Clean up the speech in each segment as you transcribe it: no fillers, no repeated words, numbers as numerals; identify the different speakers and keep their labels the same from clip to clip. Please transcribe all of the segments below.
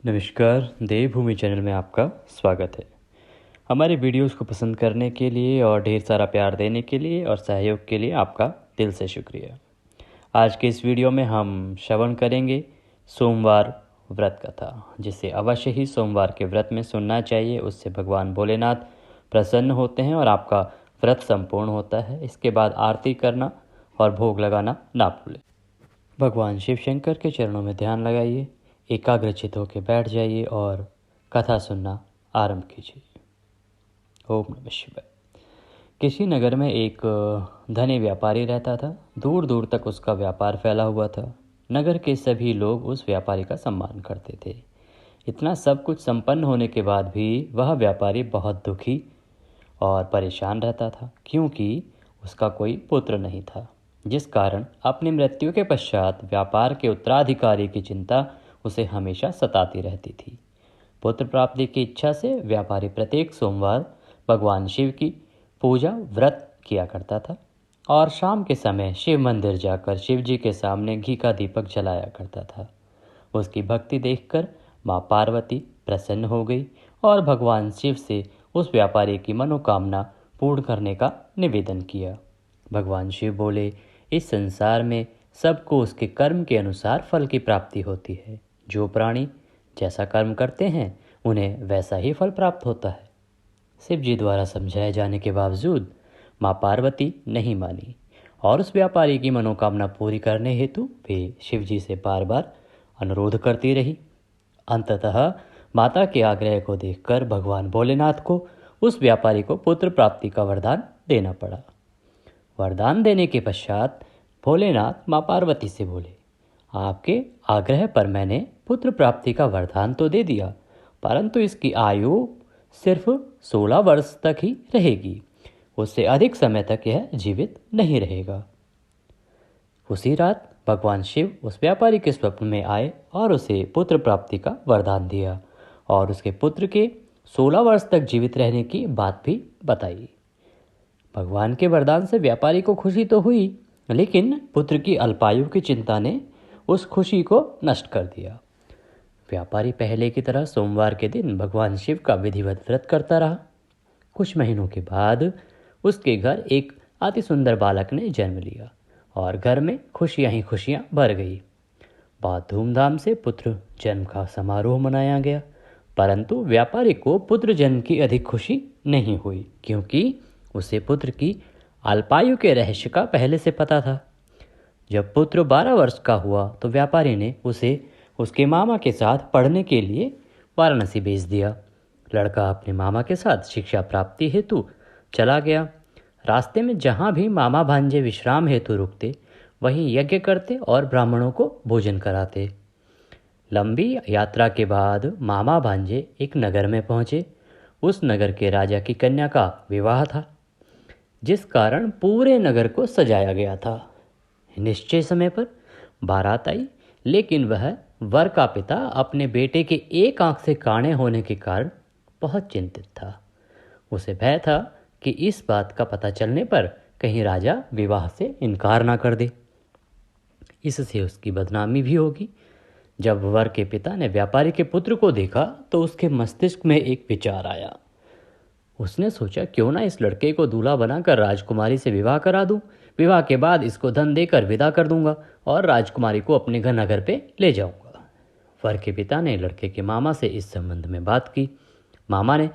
Speaker 1: नमस्कार, देवभूमि चैनल में आपका स्वागत है। हमारे वीडियोस को पसंद करने के लिए और ढेर सारा प्यार देने के लिए और सहयोग के लिए आपका दिल से शुक्रिया। आज के इस वीडियो में हम श्रवण करेंगे सोमवार व्रत कथा, जिसे अवश्य ही सोमवार के व्रत में सुनना चाहिए। उससे भगवान भोलेनाथ प्रसन्न होते हैं और आपका व्रत संपूर्ण होता है। इसके बाद आरती करना और भोग लगाना ना भूलें। भगवान शिव शंकर के चरणों में ध्यान लगाइए, एकाग्रचित होकर बैठ जाइए और कथा सुनना आरंभ कीजिए। ओम नमः शिवाय। किसी नगर में एक धनी व्यापारी रहता था। दूर दूर तक उसका व्यापार फैला हुआ था। नगर के सभी लोग उस व्यापारी का सम्मान करते थे। इतना सब कुछ संपन्न होने के बाद भी वह व्यापारी बहुत दुखी और परेशान रहता था, क्योंकि उसका कोई पुत्र नहीं था, जिस कारण अपनी मृत्यु के पश्चात व्यापार के उत्तराधिकारी की चिंता उसे हमेशा सताती रहती थी। पुत्र प्राप्ति की इच्छा से व्यापारी प्रत्येक सोमवार भगवान शिव की पूजा व्रत किया करता था और शाम के समय शिव मंदिर जाकर शिव जी के सामने घी का दीपक जलाया करता था। उसकी भक्ति देखकर माँ पार्वती प्रसन्न हो गई और भगवान शिव से उस व्यापारी की मनोकामना पूर्ण करने का निवेदन किया। भगवान शिव बोले, इस संसार में सबको उसके कर्म के अनुसार फल की प्राप्ति होती है। जो प्राणी जैसा कर्म करते हैं उन्हें वैसा ही फल प्राप्त होता है। शिव जी द्वारा समझाए जाने के बावजूद माँ पार्वती नहीं मानी और उस व्यापारी की मनोकामना पूरी करने हेतु वे शिव जी से बार बार अनुरोध करती रही। अंततः माता के आग्रह को देखकर भगवान भोलेनाथ को उस व्यापारी को पुत्र प्राप्ति का वरदान देना पड़ा। वरदान देने के पश्चात भोलेनाथ माँ पार्वती से बोले, आपके आग्रह पर मैंने पुत्र प्राप्ति का वरदान तो दे दिया, परंतु इसकी आयु सिर्फ 16 वर्ष तक ही रहेगी। उससे अधिक समय तक यह जीवित नहीं रहेगा। उसी रात भगवान शिव उस व्यापारी के स्वप्न में आए और उसे पुत्र प्राप्ति का वरदान दिया और उसके पुत्र के 16 वर्ष तक जीवित रहने की बात भी बताई। भगवान के वरदान से व्यापारी को खुशी तो हुई, लेकिन पुत्र की अल्पायु की चिंता ने उस खुशी को नष्ट कर दिया। व्यापारी पहले की तरह सोमवार के दिन भगवान शिव का विधिवत व्रत करता रहा। कुछ महीनों के बाद उसके घर एक अति सुंदर बालक ने जन्म लिया और घर में खुशियां ही खुशियां भर गई। बहुत धूमधाम से पुत्र जन्म का समारोह मनाया गया, परंतु व्यापारी को पुत्र जन्म की अधिक खुशी नहीं हुई, क्योंकि उसे पुत्र की अल्पायु के रहस्य का पहले से पता था। जब पुत्र 12 वर्ष का हुआ तो व्यापारी ने उसे उसके मामा के साथ पढ़ने के लिए वाराणसी भेज दिया। लड़का अपने मामा के साथ शिक्षा प्राप्ति हेतु चला गया। रास्ते में जहाँ भी मामा भांजे विश्राम हेतु रुकते, वहीं यज्ञ करते और ब्राह्मणों को भोजन कराते। लंबी यात्रा के बाद मामा भांजे एक नगर में पहुँचे। उस नगर के राजा की कन्या का विवाह था, जिस कारण पूरे नगर को सजाया गया था। निश्चय समय पर बारात आई, लेकिन वह वर का पिता अपने बेटे के एक आंख से काणे होने के कारण बहुत चिंतित था। उसे भय था कि इस बात का पता चलने पर कहीं राजा विवाह से इनकार ना कर दे, इससे उसकी बदनामी भी होगी। जब वर के पिता ने व्यापारी के पुत्र को देखा तो उसके मस्तिष्क में एक विचार आया। उसने सोचा, क्यों ना इस लड़के को दूल्हा बनाकर राजकुमारी से विवाह करा दूं। विवाह के बाद इसको धन देकर विदा कर दूंगा और राजकुमारी को अपने घर नगर पे ले जाऊंगा। वर के पिता ने लड़के के मामा से इस संबंध में बात की। मामा ने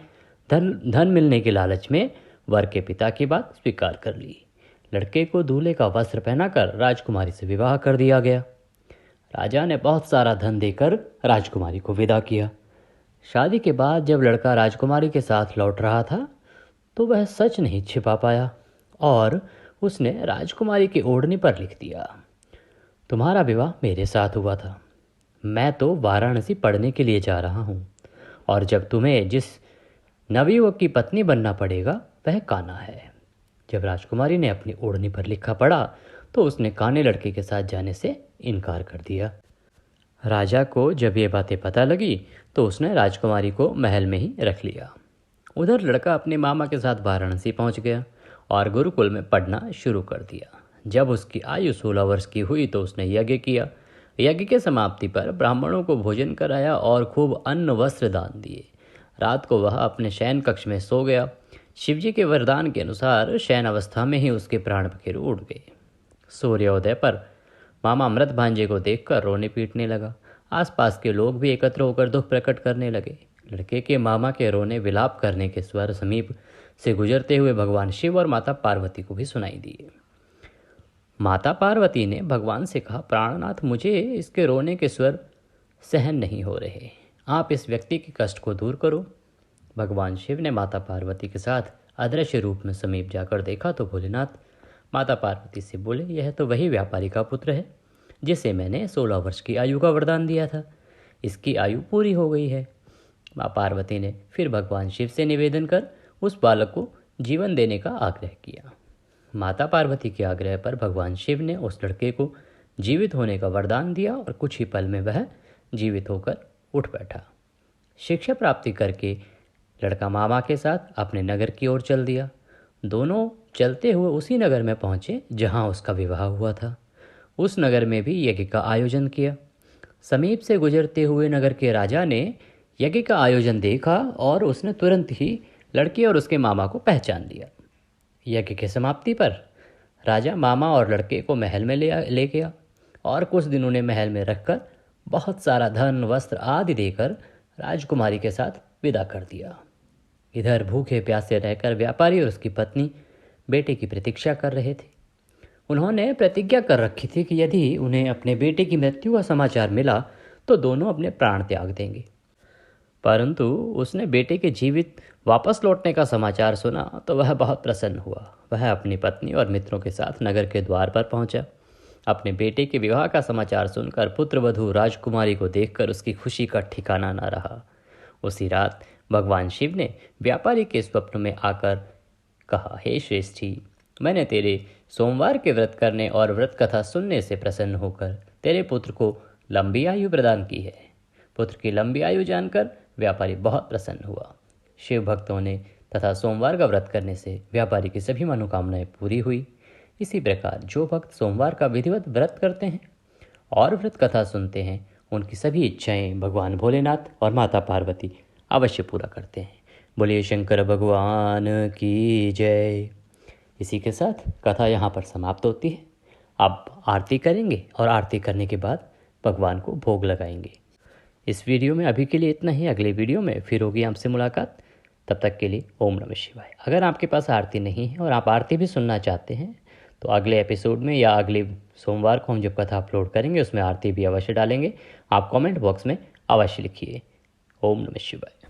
Speaker 1: धन मिलने के लालच में वर के पिता की बात स्वीकार कर ली। लड़के को दूल्हे का वस्त्र पहनाकर राजकुमारी से विवाह कर दिया गया। राजा ने बहुत सारा धन देकर राजकुमारी को विदा किया। शादी के बाद जब लड़का राजकुमारी के साथ लौट रहा था तो वह सच नहीं छिपा पाया और उसने राजकुमारी की ओढ़नी पर लिख दिया, तुम्हारा विवाह मेरे साथ हुआ था। मैं तो वाराणसी पढ़ने के लिए जा रहा हूँ और जब तुम्हें जिस नवयुवक की पत्नी बनना पड़ेगा वह कान्हा है। जब राजकुमारी ने अपनी ओढ़नी पर लिखा पढ़ा तो उसने काने लड़के के साथ जाने से इनकार कर दिया। राजा को जब ये बातें पता लगी तो उसने राजकुमारी को महल में ही रख लिया। उधर लड़का अपने मामा के साथ वाराणसी पहुंच गया और गुरुकुल में पढ़ना शुरू कर दिया। जब उसकी आयु 16 वर्ष की हुई तो उसने यज्ञ किया। यज्ञ के समाप्ति पर ब्राह्मणों को भोजन कराया और खूब अन्न वस्त्र दान दिए। रात को वह अपने शयन कक्ष में सो गया। शिवजी के वरदान के अनुसार शयन अवस्था में ही उसके प्राण पखेरु उड़ गए। सूर्योदय पर मामा मृत भांजे को देखकर रोने पीटने लगा। आसपास के लोग भी एकत्र होकर दुख प्रकट करने लगे। लड़के के मामा के रोने विलाप करने के स्वर समीप से गुजरते हुए भगवान शिव और माता पार्वती को भी सुनाई दिए। माता पार्वती ने भगवान से कहा, प्राणनाथ, मुझे इसके रोने के स्वर सहन नहीं हो रहे, आप इस व्यक्ति के कष्ट को दूर करो। भगवान शिव ने माता पार्वती के साथ अदृश्य रूप में समीप जाकर देखा तो भोलेनाथ माता पार्वती से बोले, यह तो वही व्यापारी का पुत्र है जिसे मैंने 16 वर्ष की आयु का वरदान दिया था। इसकी आयु पूरी हो गई है। माँ पार्वती ने फिर भगवान शिव से निवेदन कर उस बालक को जीवन देने का आग्रह किया। माता पार्वती के आग्रह पर भगवान शिव ने उस लड़के को जीवित होने का वरदान दिया और कुछ ही पल में वह जीवित होकर उठ बैठा। शिक्षा प्राप्ति करके लड़का मामा के साथ अपने नगर की ओर चल दिया। दोनों चलते हुए उसी नगर में पहुंचे जहां उसका विवाह हुआ था। उस नगर में भी यज्ञ का आयोजन किया। समीप से गुजरते हुए नगर के राजा ने यज्ञ का आयोजन देखा और उसने तुरंत ही लड़के और उसके मामा को पहचान लिया। यज्ञ की समाप्ति पर राजा मामा और लड़के को महल में ले गया और कुछ दिन उन्हें महल में रखकर बहुत सारा धन वस्त्र आदि देकर राजकुमारी के साथ विदा कर दिया। इधर भूखे प्यासे रहकर व्यापारी और उसकी पत्नी बेटे की प्रतीक्षा कर रहे थे। उन्होंने प्रतिज्ञा कर रखी थी कि यदि उन्हें अपने बेटे की मृत्यु का समाचार मिला तो दोनों अपने प्राण त्याग देंगे। परंतु उसने बेटे के जीवित वापस लौटने का समाचार सुना तो वह बहुत प्रसन्न हुआ। वह अपनी पत्नी और मित्रों के साथ नगर के द्वार पर पहुंचा। अपने बेटे के विवाह का समाचार सुनकर पुत्रवधू राजकुमारी को देखकर उसकी खुशी का ठिकाना न रहा। उसी रात भगवान शिव ने व्यापारी के स्वप्न में आकर कहा, हे श्रेष्ठी, मैंने तेरे सोमवार के व्रत करने और व्रत कथा सुनने से प्रसन्न होकर तेरे पुत्र को लंबी आयु प्रदान की है। पुत्र की लंबी आयु जानकर व्यापारी बहुत प्रसन्न हुआ। शिव भक्तों ने तथा सोमवार का व्रत करने से व्यापारी की सभी मनोकामनाएं पूरी हुई। इसी प्रकार जो भक्त सोमवार का विधिवत व्रत करते हैं और व्रत कथा सुनते हैं उनकी सभी इच्छाएं भगवान भोलेनाथ और माता पार्वती अवश्य पूरा करते हैं। बोलिए शंकर भगवान की जय। इसी के साथ कथा यहाँ पर समाप्त होती है। आप आरती करेंगे और आरती करने के बाद भगवान को भोग लगाएंगे। इस वीडियो में अभी के लिए इतना ही। अगले वीडियो में फिर होगी आपसे मुलाकात। तब तक के लिए ओम नमः शिवाय। अगर आपके पास आरती नहीं है और आप आरती भी सुनना चाहते हैं तो अगले एपिसोड में या अगले सोमवार को हम जब कथा अपलोड करेंगे उसमें आरती भी अवश्य डालेंगे। आप कमेंट बॉक्स में अवश्य लिखिए। ओम नमः शिवाय।